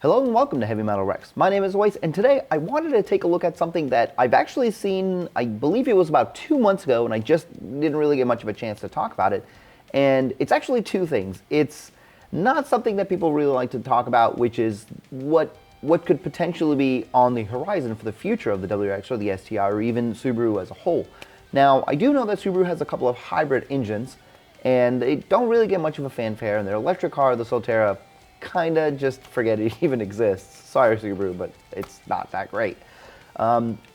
Hello and welcome to Heavy Metal Rex. My name is Weiss, and today I wanted to take a look at something that I've actually seen, I believe it was about 2 months ago, and I just didn't really get much of a chance to talk about it. And it's actually two things. It's not something that people really like to talk about, which is what could potentially be on the horizon for the future of the WRX or the STI or even Subaru as a whole. Now, I do know that Subaru has a couple of hybrid engines, and they don't really get much of a fanfare, and their electric car, the Solterra, kinda just forget it even exists. Sorry, Subaru, but it's not that great.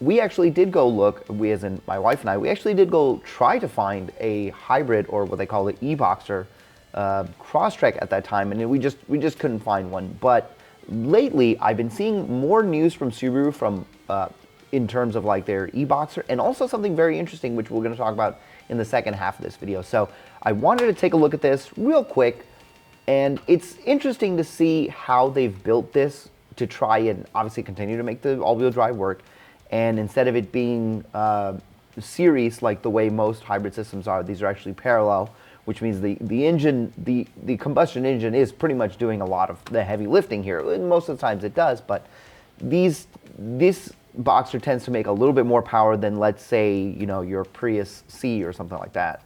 We actually did go look, we as in my wife and I, we actually did go try to find a hybrid, or what they call the eBoxer, Crosstrek at that time, and we just couldn't find one. But lately, I've been seeing more news from Subaru from in terms of like their eBoxer, and also something very interesting, which we're going to talk about in the second half of this video. So I wanted to take a look at this real quick. And it's interesting to see how they've built this to try and obviously continue to make the all-wheel drive work. And instead of it being series like the way most hybrid systems are, these are actually parallel, which means the engine, the combustion engine is pretty much doing a lot of the heavy lifting here. And most of the times it does, but this Boxer tends to make a little bit more power than, let's say, you know, your Prius C or something like that.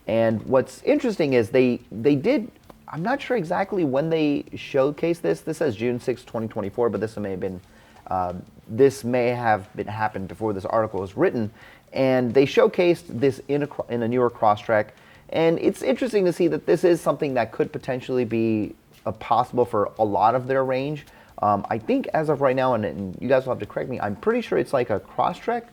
And what's interesting is they did, I'm not sure exactly when they showcased this. This says June 6, 2024, but this may have been happened before this article was written. And they showcased this in a newer Crosstrek. And it's interesting to see that this is something that could potentially be possible for a lot of their range. I think as of right now, and you guys will have to correct me, I'm pretty sure it's like a Crosstrek,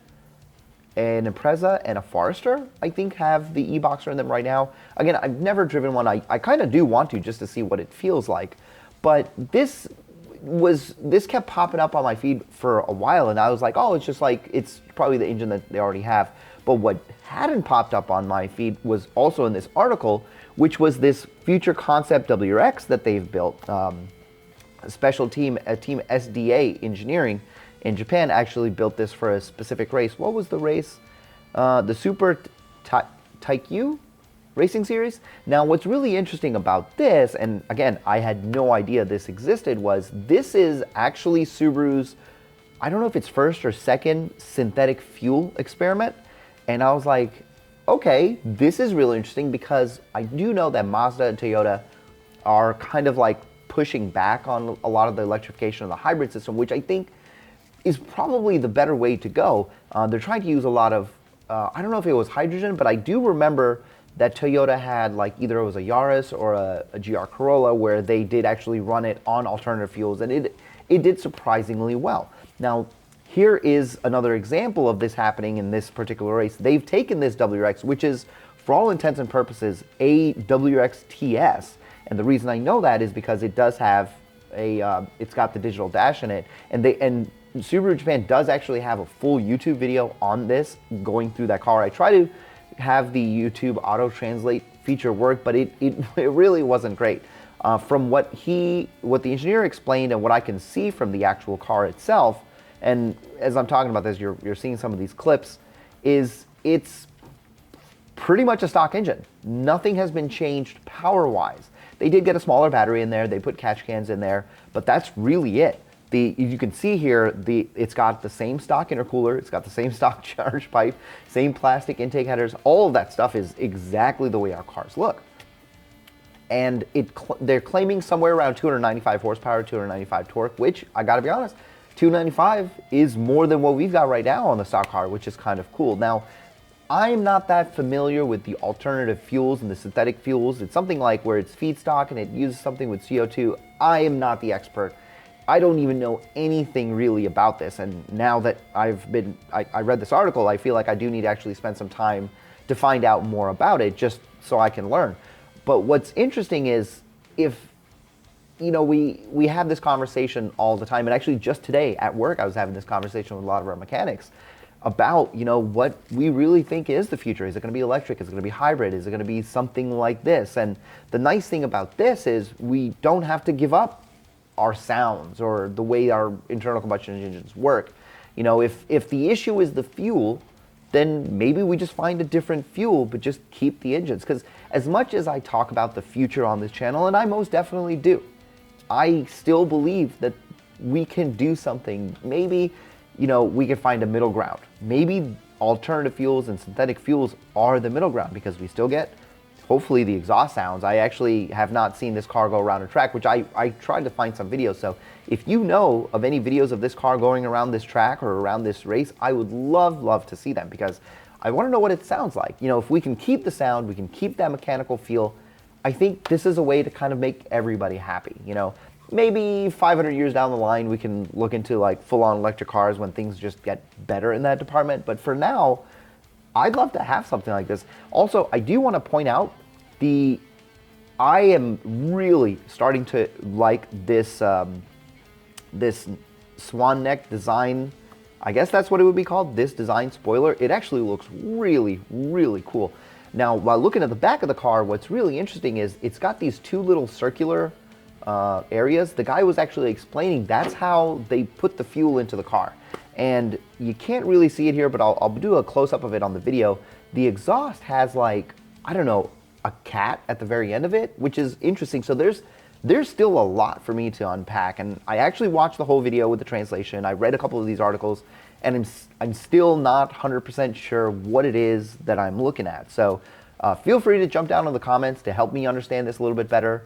an Impreza, and a Forester, I think, have the eBoxer in them right now. Again, I've never driven one. I kind of do want to, just to see what it feels like. But this kept popping up on my feed for a while, and I was like, oh, it's just like, it's probably the engine that they already have. But what hadn't popped up on my feed was also in this article, which was this future concept WRX that they've built. A special team, team SDA Engineering in Japan, actually built this for a specific race. What was the race? The Super Taikyu Racing Series. Now, what's really interesting about this, and again, I had no idea this existed, was this is actually Subaru's, I don't know if it's first or second synthetic fuel experiment. And I was like, okay, this is really interesting, because I do know that Mazda and Toyota are kind of like pushing back on a lot of the electrification of the hybrid system, which I think is probably the better way to go. They're trying to use a lot of, I don't know if it was hydrogen, but I do remember that Toyota had, like, either it was a Yaris or a GR Corolla where they did actually run it on alternative fuels, and it did surprisingly well. Now, here is another example of this happening in this particular race. They've taken this WRX, which is, for all intents and purposes, a WRX TS, and the reason I know that is because it does have it's got the digital dash in it, and Subaru Japan does actually have a full YouTube video on this, going through that car. I try to have the YouTube auto translate feature work, but it really wasn't great. From what the engineer explained and what I can see from the actual car itself, and as I'm talking about this, you're seeing some of these clips, it's pretty much a stock engine. Nothing has been changed power-wise. They did get a smaller battery in there, they put catch cans in there, but that's really it. You can see here, it's got the same stock intercooler, it's got the same stock charge pipe, same plastic intake headers. All of that stuff is exactly the way our cars look. And they're claiming somewhere around 295 horsepower, 295 torque, which, I gotta be honest, 295 is more than what we've got right now on the stock car, which is kind of cool. Now, I'm not that familiar with the alternative fuels and the synthetic fuels. It's something like where it's feedstock and it uses something with CO2. I am not the expert. I don't even know anything really about this, and now that I read this article, I feel like I do need to actually spend some time to find out more about it, just so I can learn. But what's interesting is, if, you know, we have this conversation all the time, and actually just today at work I was having this conversation with a lot of our mechanics about, you know, what we really think is the future. Is it going to be electric? Is it going to be hybrid? Is it going to be something like this? And the nice thing about this is we don't have to give up our sounds or the way our internal combustion engines work. You know, if the issue is the fuel, then maybe we just find a different fuel, but just keep the engines. Because as much as I talk about the future on this channel, and I most definitely do, I still believe that we can do something. Maybe, you know, we can find a middle ground. Maybe alternative fuels and synthetic fuels are the middle ground, because we still get, hopefully, the exhaust sounds. I actually have not seen this car go around a track, which I tried to find some videos. So if you know of any videos of this car going around this track or around this race, I would love to see them, because I want to know what it sounds like. You know, if we can keep the sound, we can keep that mechanical feel, I think this is a way to kind of make everybody happy. You know, maybe 500 years down the line, we can look into like full-on electric cars when things just get better in that department. But for now, I'd love to have something like this. Also, I do want to point out I am really starting to like this this swan neck design. I guess that's what it would be called, this design spoiler. It actually looks really cool. Now, while looking at the back of the car, what's really interesting is it's got these two little circular areas. The guy was actually explaining that's how they put the fuel into the car. And you can't really see it here, but I'll do a close-up of it on the video. The exhaust has, like, I don't know, a cat at the very end of it, which is interesting. So there's still a lot for me to unpack, and I actually watched the whole video with the translation. I read a couple of these articles, and I'm still not 100% sure what it is that I'm looking at. So feel free to jump down in the comments to help me understand this a little bit better.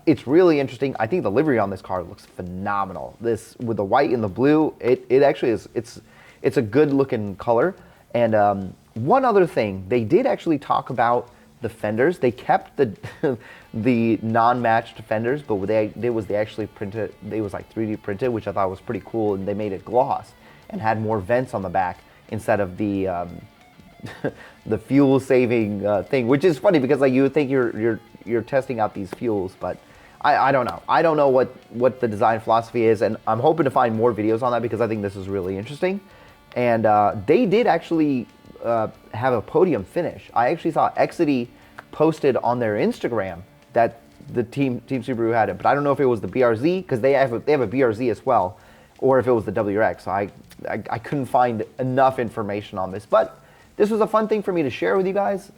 It's really interesting. I think the livery on this car looks phenomenal. This, with the white and the blue, it actually is, it's a good looking color. And one other thing, they did actually talk about the fenders. They kept the the non-matched fenders, but they actually printed, they was like 3D printed, which I thought was pretty cool, and they made it gloss and had more vents on the back instead of the the fuel saving thing, which is funny because like you would think you're testing out these fuels, but I don't know. I don't know what the design philosophy is, and I'm hoping to find more videos on that because I think this is really interesting. And they did actually have a podium finish. I actually saw Exity posted on their Instagram that the Team Subaru had it, but I don't know if it was the BRZ, because they have a BRZ as well, or if it was the WRX. So I couldn't find enough information on this, but this was a fun thing for me to share with you guys.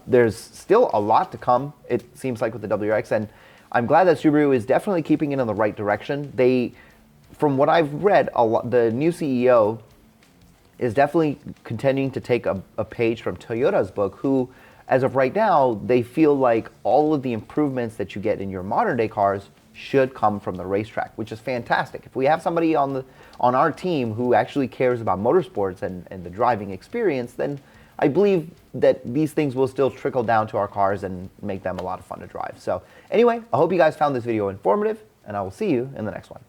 There's still a lot to come, it seems like, with the WRX, and I'm glad that Subaru is definitely keeping it in the right direction. They, from what I've read, the new CEO is definitely continuing to take a page from Toyota's book, who, as of right now, they feel like all of the improvements that you get in your modern day cars should come from the racetrack, which is fantastic. If we have somebody on our team who actually cares about motorsports and the driving experience, then I believe that these things will still trickle down to our cars and make them a lot of fun to drive. So anyway, I hope you guys found this video informative, and I will see you in the next one.